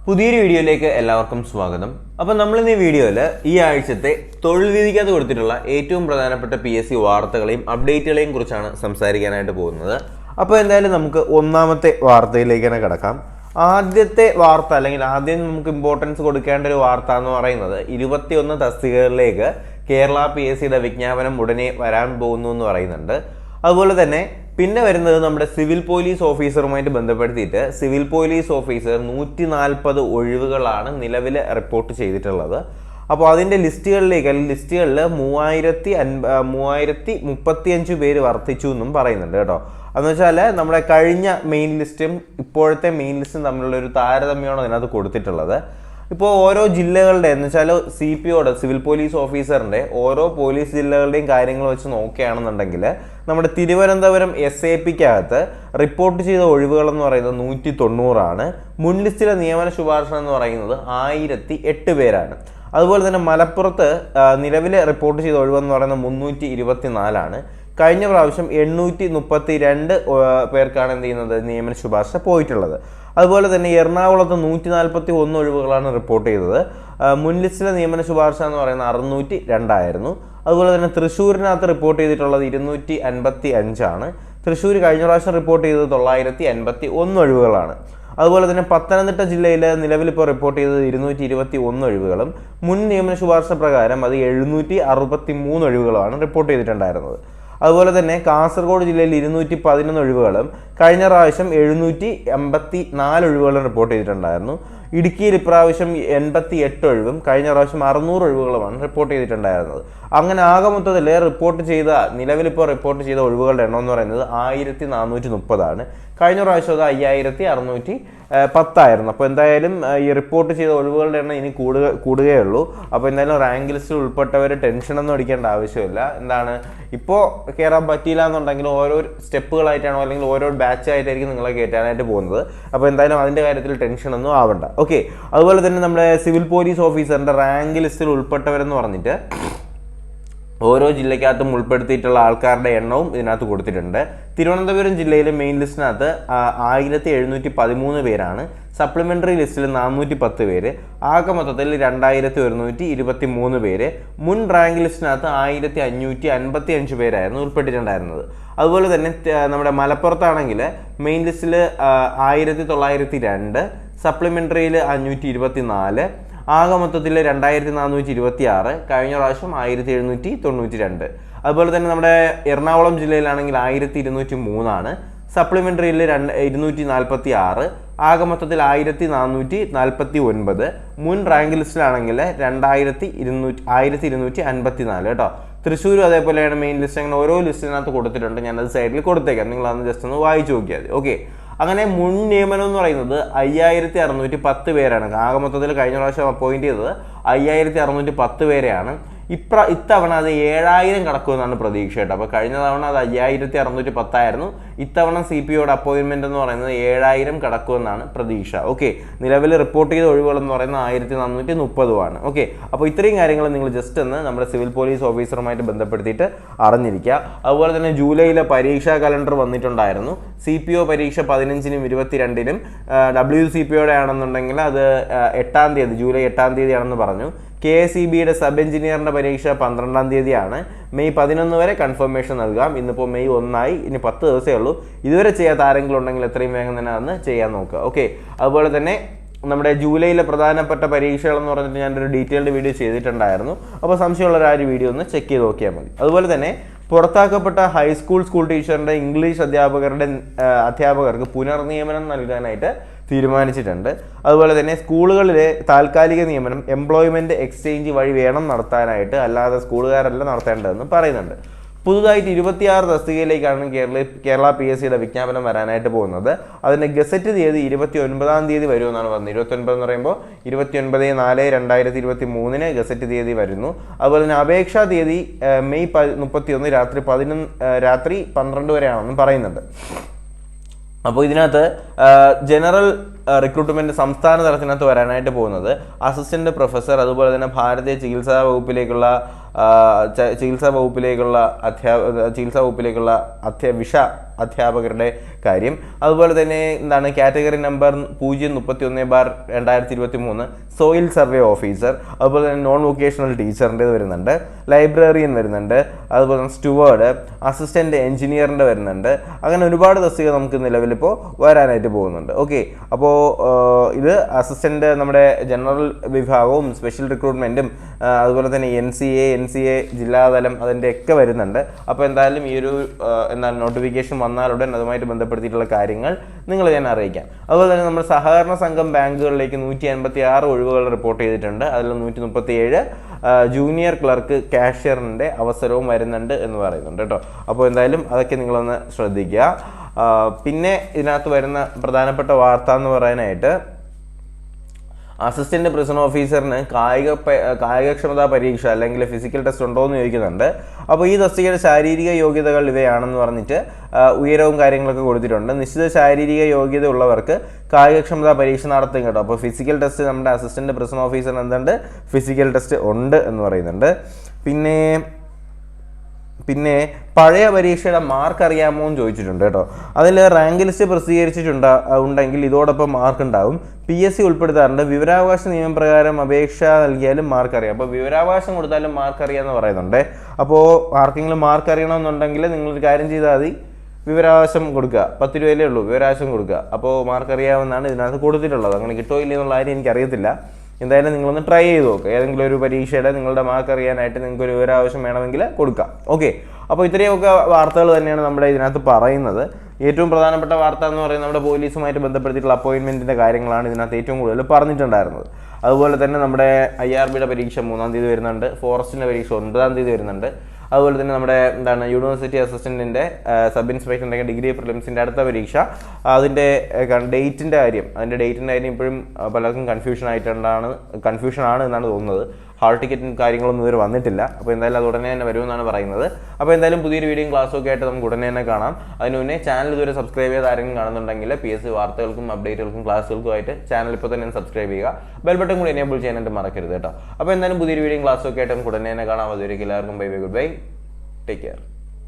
പുതിയൊരു വീഡിയോയിലേക്ക് എല്ലാവർക്കും സ്വാഗതം. അപ്പോൾ നമ്മൾ ഇന്ന് ഈ വീഡിയോയിൽ ഈ ആഴ്ചത്തെ തൊഴിൽ വിധിക്കകത്ത് കൊടുത്തിട്ടുള്ള ഏറ്റവും പ്രധാനപ്പെട്ട PSC വാർത്തകളെയും അപ്ഡേറ്റുകളെയും കുറിച്ചാണ് സംസാരിക്കാനായിട്ട് പോകുന്നത്. അപ്പോൾ എന്തായാലും നമുക്ക് ഒന്നാമത്തെ വാർത്തയിലേക്ക് തന്നെ കിടക്കാം. ആദ്യത്തെ വാർത്ത അല്ലെങ്കിൽ ആദ്യം നമുക്ക് ഇമ്പോർട്ടൻസ് കൊടുക്കേണ്ട ഒരു വാർത്ത എന്ന് പറയുന്നത് 21 തസ്തികകളിലേക്ക് കേരള PSCയുടെ വിജ്ഞാപനം ഉടനെ വരാൻ പോകുന്നു എന്ന് പറയുന്നുണ്ട്. അതുപോലെ തന്നെ പിന്നെ വരുന്നത് നമ്മുടെ സിവിൽ പോലീസ് ഓഫീസറുമായിട്ട് ബന്ധപ്പെടുത്തിയിട്ട് സിവിൽ പോലീസ് ഓഫീസർ 140 ഒഴിവുകളാണ് നിലവിൽ റിപ്പോർട്ട് ചെയ്തിട്ടുള്ളത്. അപ്പോൾ അതിൻ്റെ ലിസ്റ്റുകളിലേക്ക് അല്ലെങ്കിൽ ലിസ്റ്റുകളിൽ 3035 പേര് വർദ്ധിച്ചു എന്നും പറയുന്നുണ്ട് കേട്ടോ. എന്ന് വെച്ചാൽ നമ്മുടെ കഴിഞ്ഞ മെയിൻ ലിസ്റ്റും ഇപ്പോഴത്തെ മെയിൻ ലിസ്റ്റും തമ്മിലുള്ള ഒരു താരതമ്യമാണ് അതിനകത്ത് കൊടുത്തിട്ടുള്ളത്. ഇപ്പോൾ ഓരോ ജില്ലകളുടെ എന്ന് വെച്ചാൽ CPOയുടെ സിവിൽ പോലീസ് ഓഫീസറിൻ്റെ ഓരോ പോലീസ് ജില്ലകളുടെയും കാര്യങ്ങൾ വെച്ച് നോക്കുകയാണെന്നുണ്ടെങ്കിൽ നമ്മുടെ തിരുവനന്തപുരം SAPക്കകത്ത് റിപ്പോർട്ട് ചെയ്ത ഒഴിവുകൾ എന്ന് പറയുന്നത് 190 മുൻ ലിസ്റ്റിലെ നിയമന ശുപാർശ എന്ന് പറയുന്നത് 1008 പേരാണ്. അതുപോലെ തന്നെ മലപ്പുറത്ത് നിലവിലെ റിപ്പോർട്ട് ചെയ്ത ഒഴിവെന്ന് പറയുന്നത് 324 കഴിഞ്ഞ പ്രാവശ്യം 832 പേർക്കാണ് എന്ത് ചെയ്യുന്നത് നിയമന ശുപാർശ പോയിട്ടുള്ളത്. അതുപോലെ തന്നെ എറണാകുളത്ത് 141 ഒഴിവുകളാണ് റിപ്പോർട്ട് ചെയ്തത്. മുൻ ലിസ്റ്റിലെ നിയമന ശുപാർശ എന്ന് പറയുന്നത് 602 അതുപോലെ തന്നെ തൃശ്ശൂരിനകത്ത് റിപ്പോർട്ട് ചെയ്തിട്ടുള്ളത് 255 തൃശ്ശൂർ കഴിഞ്ഞ പ്രാവശ്യം റിപ്പോർട്ട് ചെയ്തത് 981 ഒഴിവുകളാണ്. അതുപോലെ തന്നെ പത്തനംതിട്ട ജില്ലയിൽ നിലവിലിപ്പോൾ റിപ്പോർട്ട് ചെയ്തത് 221 ഒഴിവുകളും മുൻ നിയമന ശുപാർശ പ്രകാരം അത് 763 ഒഴിവുകളാണ് റിപ്പോർട്ട് ചെയ്തിട്ടുണ്ടായിരുന്നത്. അതുപോലെ തന്നെ കാസർഗോഡ് ജില്ലയിൽ 211 ഒഴിവുകളും കഴിഞ്ഞ പ്രാവശ്യം 754 ഒഴിവുകളും റിപ്പോർട്ട് ചെയ്തിട്ടുണ്ടായിരുന്നു. ഇടുക്കിയിൽ ഇപ്രാവശ്യം 88 ഒഴിവും കഴിഞ്ഞ പ്രാവശ്യം 600 ഒഴിവുകളുമാണ് റിപ്പോർട്ട് ചെയ്തിട്ടുണ്ടായിരുന്നത്. അങ്ങനെ ആകെ മൊത്തത്തിൽ നിലവിലിപ്പോൾ റിപ്പോർട്ട് ചെയ്ത ഒഴിവുകളുടെ എണ്ണം എന്ന് പറയുന്നത് 1430 കഴിഞ്ഞ പ്രാവശ്യം അത് 5610 അപ്പോൾ എന്തായാലും ഈ റിപ്പോർട്ട് ചെയ്ത ഒഴിവുകളുടെ എണ്ണം ഇനി കൂടുകയുള്ളൂ. അപ്പോൾ എന്തായാലും റാങ്ക് ലിസ്റ്റിൽ ഉൾപ്പെട്ടവർ ടെൻഷനൊന്നും അടിക്കേണ്ട ആവശ്യമില്ല. എന്താണ് ഇപ്പോൾ കയറാൻ പറ്റിയില്ല എന്നുണ്ടെങ്കിൽ ഓരോ സ്റ്റെപ്പുകളായിട്ടാണോ അല്ലെങ്കിൽ ഓരോ ബാച്ചായിട്ടായിരിക്കും നിങ്ങളെ കയറ്റാനായിട്ട് പോകുന്നത്. അപ്പോൾ എന്തായാലും അതിൻ്റെ കാര്യത്തിൽ ടെൻഷനൊന്നും ആവണ്ട. ഓക്കെ, അതുപോലെ തന്നെ നമ്മുടെ സിവിൽ പോലീസ് ഓഫീസറിൻ്റെ റാങ്ക് ലിസ്റ്റിൽ ഉൾപ്പെട്ടവരെന്ന് പറഞ്ഞിട്ട് ഓരോ ജില്ലയ്ക്കകത്തും ഉൾപ്പെടുത്തിയിട്ടുള്ള ആൾക്കാരുടെ എണ്ണവും ഇതിനകത്ത് കൊടുത്തിട്ടുണ്ട്. തിരുവനന്തപുരം ജില്ലയിലെ മെയിൻ ലിസ്റ്റിനകത്ത് 1713 പേരാണ്. സപ്ലിമെൻ്ററി ലിസ്റ്റിൽ 410 പേര്. ആകെ മൊത്തത്തിൽ 2123 പേര്. മുൻ റാങ്ക് ലിസ്റ്റിനകത്ത് 1555 പേരായിരുന്നു ഉൾപ്പെട്ടിട്ടുണ്ടായിരുന്നത്. അതുപോലെ തന്നെ നമ്മുടെ മലപ്പുറത്താണെങ്കിൽ മെയിൻ ലിസ്റ്റിൽ 1902, സപ്ലിമെൻ്ററിയിൽ 524, ആകെ മൊത്തത്തിൽ 2426, കഴിഞ്ഞ പ്രാവശ്യം 1792. അതുപോലെ തന്നെ നമ്മുടെ എറണാകുളം ജില്ലയിലാണെങ്കിൽ 1203, സപ്ലിമെൻ്ററിയിൽ 246, ആകെ മൊത്തത്തിൽ 1449. മുൻ റാങ്ക് ലിസ്റ്റിലാണെങ്കിൽ 1254 കേട്ടോ. തൃശ്ശൂരും അതേപോലെയാണ് മെയിൻ ലിസ്റ്റ്. അങ്ങനെ ഓരോ ലിസ്റ്റിനകത്ത് കൊടുത്തിട്ടുണ്ട്. ഞാനത് സൈഡിൽ കൊടുത്തേക്കാം, നിങ്ങളതൊന്ന് ജസ്റ്റ് ഒന്ന് വായിച്ചു നോക്കിയാൽ മതി. ഓക്കെ, അങ്ങനെ മുൻ നിയമനം എന്ന് പറയുന്നത് 5610 പേരാണ്. ആകെ മൊത്തത്തിൽ കഴിഞ്ഞ പ്രാവശ്യം അപ്പോയിന്റ് ചെയ്തത് 5610 പേരെയാണ്. ഇത്തവണ അത് 7000 കടക്കുമെന്നാണ് പ്രതീക്ഷ കേട്ടോ. അപ്പോൾ കഴിഞ്ഞ തവണ അത് 5610 ഇത്തവണ CPOയുടെ അപ്പോയിൻമെന്റ് എന്ന് പറയുന്നത് 7000 കടക്കുമെന്നാണ് പ്രതീക്ഷ. ഓക്കെ, നിലവിൽ റിപ്പോർട്ട് ചെയ്ത ഒഴിവുകൾ എന്ന് പറയുന്നത് 1430 ഓക്കെ, അപ്പോൾ ഇത്രയും കാര്യങ്ങൾ നിങ്ങൾ ജസ്റ്റ് ഒന്ന് നമ്മുടെ സിവിൽ പോലീസ് ഓഫീസറുമായിട്ട് ബന്ധപ്പെടുത്തിയിട്ട് അറിഞ്ഞിരിക്കുക. അതുപോലെ തന്നെ ജൂലൈയിലെ പരീക്ഷാ കലണ്ടർ വന്നിട്ടുണ്ടായിരുന്നു. CPO പരീക്ഷ 15-നും 22-നും, WCPOയുടെ ആണെന്നുണ്ടെങ്കിൽ അത് 8-ാം തീയതി ജൂലൈ 8-ാം തീയതിയാണെന്ന് പറഞ്ഞു. KSEBയുടെ സബ് എഞ്ചിനീയറിൻ്റെ പരീക്ഷ 12-ാം തീയതിയാണ്. മെയ് 11 വരെ കൺഫർമേഷൻ നൽകാം. ഇന്നിപ്പോൾ മെയ് 1 ഇനി 10 ദിവസമേ ഉള്ളൂ. ഇതുവരെ ചെയ്യാത്ത ആരെങ്കിലും ഉണ്ടെങ്കിൽ എത്രയും വേഗം തന്നെ അന്ന് ചെയ്യാൻ നോക്കുക. ഓക്കെ, അതുപോലെ തന്നെ നമ്മുടെ ജൂലൈയിലെ പ്രധാനപ്പെട്ട പരീക്ഷകളെന്ന് പറഞ്ഞിട്ട് ഞാനൊരു ഡീറ്റെയിൽഡ് വീഡിയോ ചെയ്തിട്ടുണ്ടായിരുന്നു. അപ്പോൾ സംശയമുള്ളവർ ആ ഒരു വീഡിയോ ഒന്ന് ചെക്ക് ചെയ്ത് നോക്കിയാൽ മതി. അതുപോലെ തന്നെ പുറത്താക്കപ്പെട്ട സ്കൂൾ ടീച്ചറിൻ്റെ ഇംഗ്ലീഷ് അധ്യാപകർക്ക് പുനർനിയമനം നൽകാനായിട്ട് തീരുമാനിച്ചിട്ടുണ്ട്. അതുപോലെ തന്നെ സ്കൂളുകളിലെ താൽക്കാലിക നിയമനം എംപ്ലോയ്മെൻറ്റ് എക്സ്ചേഞ്ച് വഴി വേണം നടത്താനായിട്ട്, അല്ലാതെ സ്കൂളുകാരല്ല നടത്തേണ്ടതെന്ന് പറയുന്നുണ്ട്. പുതുതായിട്ട് 26 തസ്തികയിലേക്കാണ് കേരള PSCയുടെ വിജ്ഞാപനം വരാനായിട്ട് പോകുന്നത്. അതിൻ്റെ ഗസറ്റ് തീയതി 29-ാം തീയതി വരുമെന്നാണ് പറഞ്ഞത്. 29 എന്ന് പറയുമ്പോൾ 29/4/2023 ഗസറ്റ് തീയതി വരുന്നു. അതുപോലെ തന്നെ അപേക്ഷാ തീയതി മെയ് 31 രാത്രി 12 വരെയാണെന്നും പറയുന്നുണ്ട്. അപ്പോൾ ഇതിനകത്ത് ജനറൽ റിക്രൂട്ട്മെന്റ് സംസ്ഥാന തലത്തിനകത്ത് വരാനായിട്ട് പോകുന്നത് അസിസ്റ്റന്റ് പ്രൊഫസർ, അതുപോലെ തന്നെ ഭാരതീയ ചികിത്സാ വകുപ്പിലേക്കുള്ള അധ്യാപകരുടെ കാര്യം, അതുപോലെ തന്നെ എന്താണ് category number 031/2023 soil survey officer, അതുപോലെ തന്നെ നോൺ വൊക്കേഷണൽ ടീച്ചറിൻ്റെ വരുന്നുണ്ട്, ലൈബ്രറിയൻ വരുന്നുണ്ട്, അതുപോലെ തന്നെ സ്റ്റുവേർഡ്, അസിസ്റ്റന്റ് എഞ്ചിനീയറിൻ്റെ വരുന്നുണ്ട്. അങ്ങനെ ഒരുപാട് തസ്തിക നമുക്ക് നിലവിലിപ്പോൾ വരാനായിട്ട് പോകുന്നുണ്ട്. ഓക്കെ, അപ്പോൾ ഇത് അസിസ്റ്റന്റ് നമ്മുടെ ജനറൽ വിഭാഗവും സ്പെഷ്യൽ റിക്രൂട്ട്മെൻറ്റും അതുപോലെ തന്നെ NCA ജില്ലാതലം അതിൻ്റെ ഒക്കെ വരുന്നുണ്ട്. അപ്പോൾ എന്തായാലും ഈ ഒരു എന്താണ് നോട്ടിഫിക്കേഷൻ വന്നാലുടൻ അതുമായിട്ട് ബന്ധപ്പെടുത്തിയിട്ടുള്ള കാര്യങ്ങൾ നിങ്ങൾ ഞാൻ അറിയിക്കാം. അതുപോലെ തന്നെ നമ്മുടെ സഹകരണ സംഘം ബാങ്കുകളിലേക്ക് 156 ഒഴിവുകൾ റിപ്പോർട്ട് ചെയ്തിട്ടുണ്ട്. അതിൽ 137 ജൂനിയർ ക്ലർക്ക് കാഷ്യറിൻ്റെ അവസരവും വരുന്നുണ്ട് എന്ന് പറയുന്നുണ്ട് കേട്ടോ. അപ്പോൾ എന്തായാലും അതൊക്കെ നിങ്ങളൊന്ന് ശ്രദ്ധിക്കുക. പിന്നെ ഇതിനകത്ത് വരുന്ന പ്രധാനപ്പെട്ട വാർത്ത എന്ന് പറയാനായിട്ട് അസിസ്റ്റന്റ് പ്രിസൺ ഓഫീസറിന് കായികക്ഷമതാ പരീക്ഷ അല്ലെങ്കിൽ ഫിസിക്കൽ ടെസ്റ്റ് ഉണ്ടോ എന്ന് ചോദിക്കുന്നുണ്ട്. അപ്പോൾ ഈ തസ്തികയുടെ ശാരീരിക യോഗ്യതകൾ ഇവയാണെന്ന് പറഞ്ഞിട്ട് ഉയരവും കാര്യങ്ങളൊക്കെ കൊടുത്തിട്ടുണ്ട്. നിശ്ചിത ശാരീരിക യോഗ്യത ഉള്ളവർക്ക് കായികക്ഷമതാ പരീക്ഷ നടത്തും കേട്ടോ. അപ്പോൾ ഫിസിക്കൽ ടെസ്റ്റ് നമ്മുടെ അസിസ്റ്റന്റ് പ്രിസൺ ഓഫീസറിന് എന്തുണ്ട്, ഫിസിക്കൽ ടെസ്റ്റ് ഉണ്ട് എന്ന് പറയുന്നുണ്ട്. പിന്നെ പഴയ പരീക്ഷയുടെ മാർക്ക് അറിയാമോ എന്ന് ചോദിച്ചിട്ടുണ്ട് കേട്ടോ. അതിൽ റാങ്ക് ലിസ്റ്റ് പ്രസിദ്ധീകരിച്ചിട്ടുണ്ടെങ്കിൽ ഇതോടൊപ്പം മാർക്ക് ഉണ്ടാവും. PSC ഉൾപ്പെടുത്താറുണ്ട്. വിവരാവകാശ നിയമപ്രകാരം അപേക്ഷ നൽകിയാലും മാർക്ക് അറിയാം. അപ്പോൾ വിവരാവകാശം കൊടുത്താലും മാർക്ക് അറിയാമെന്ന് പറയുന്നുണ്ട്. അപ്പോൾ ആർക്കെങ്കിലും മാർക്ക് അറിയണമെന്നുണ്ടെങ്കിൽ നിങ്ങളൊരു കാര്യം ചെയ്താൽ മതി, വിവരാവകാശം കൊടുക്കുക. 10 രൂപയിലേ ഉള്ളൂ, വിവരാവകാശം കൊടുക്കുക. അപ്പോൾ മാർക്ക് അറിയാമെന്നാണ് ഇതിനകത്ത് കൊടുത്തിട്ടുള്ളത്. അങ്ങനെ കിട്ടോ ഇല്ല എന്നുള്ള കാര്യം എനിക്കറിയത്തില്ല. എന്തായാലും നിങ്ങളൊന്ന് ട്രൈ ചെയ്ത് നോക്കുക. ഏതെങ്കിലും ഒരു പരീക്ഷയുടെ നിങ്ങളുടെ മാർക്ക് അറിയാനായിട്ട് നിങ്ങൾക്ക് ഒരു വിവരാവകാശം വേണമെങ്കിൽ കൊടുക്കാം. ഓക്കെ, അപ്പോൾ ഇത്രയൊക്കെ വാർത്തകൾ തന്നെയാണ് നമ്മുടെ ഇതിനകത്ത് പറയുന്നത്. ഏറ്റവും പ്രധാനപ്പെട്ട വാർത്ത എന്ന് പറയുന്നത് നമ്മുടെ പോലീസുമായിട്ട് ബന്ധപ്പെടുത്തിയിട്ടുള്ള അപ്പോയിൻമെൻറ്റിൻ്റെ കാര്യങ്ങളാണ് ഇതിനകത്ത് ഏറ്റവും കൂടുതൽ പറഞ്ഞിട്ടുണ്ടായിരുന്നത്. അതുപോലെ തന്നെ നമ്മുടെ IRBയുടെ പരീക്ഷ 3-ാം തീയതി വരുന്നുണ്ട്, ഫോറസ്റ്റിൻ്റെ പരീക്ഷ 9-ാം തീയതി വരുന്നുണ്ട്. അതുപോലെ തന്നെ നമ്മുടെ എന്താണ് യൂണിവേഴ്സിറ്റി അസിസ്റ്റൻറ്റിൻ്റെ സബ് ഇൻസ്പെക്ടറിൻ്റെ ഡിഗ്രി പ്രിലിംസിൻ്റെ അടുത്ത പരീക്ഷ അതിൻ്റെ ഡേറ്റിൻ്റെ കാര്യം ഇപ്പോഴും പലർക്കും കൺഫ്യൂഷനാണ് എന്നാണ് തോന്നുന്നത്. ഹാൾ ടിക്കറ്റും കാര്യങ്ങളൊന്നും ഇതുവരെ വന്നിട്ടില്ല. അപ്പോൾ എന്തായാലും അത് ഉടനെ തന്നെ വരുമെന്നാണ് പറയുന്നത്. അപ്പോൾ എന്തായാലും പുതിയൊരു വീഡിയോയും ക്ലാസ്സും ഒക്കെ ആയിട്ട് നമുക്ക് ഉടനെ തന്നെ കാണാം. അതിന് മുന്നേ ചാനൽ ഇതുവരെ സബ്സ്ക്രൈബ് ചെയ്ത് ആരെങ്കിലും കാണുന്നുണ്ടെങ്കിൽ PSC വാർത്തകൾക്കും അപ്ഡേറ്റുകൾക്കും ക്ലാസ്സുകൾക്കും ആയിട്ട് ചാനൽ ഇപ്പോൾ തന്നെ സബ്സ്ക്രൈബ് ചെയ്യുക. ബെൽ ബട്ടൺ കൂടി എനേബിൾ ചെയ്യാനായിട്ട് മറക്കരുത് കേട്ടോ. അപ്പോൾ എന്തായാലും പുതിയൊരു വീഡിയോയും ക്ലാസ്സും ഒക്കെ ആയിട്ട് നമുക്ക് ഉടനെ തന്നെ കാണാം. അതുവരെയ്ക്കും എല്ലാവർക്കും bye bye, good bye, take care.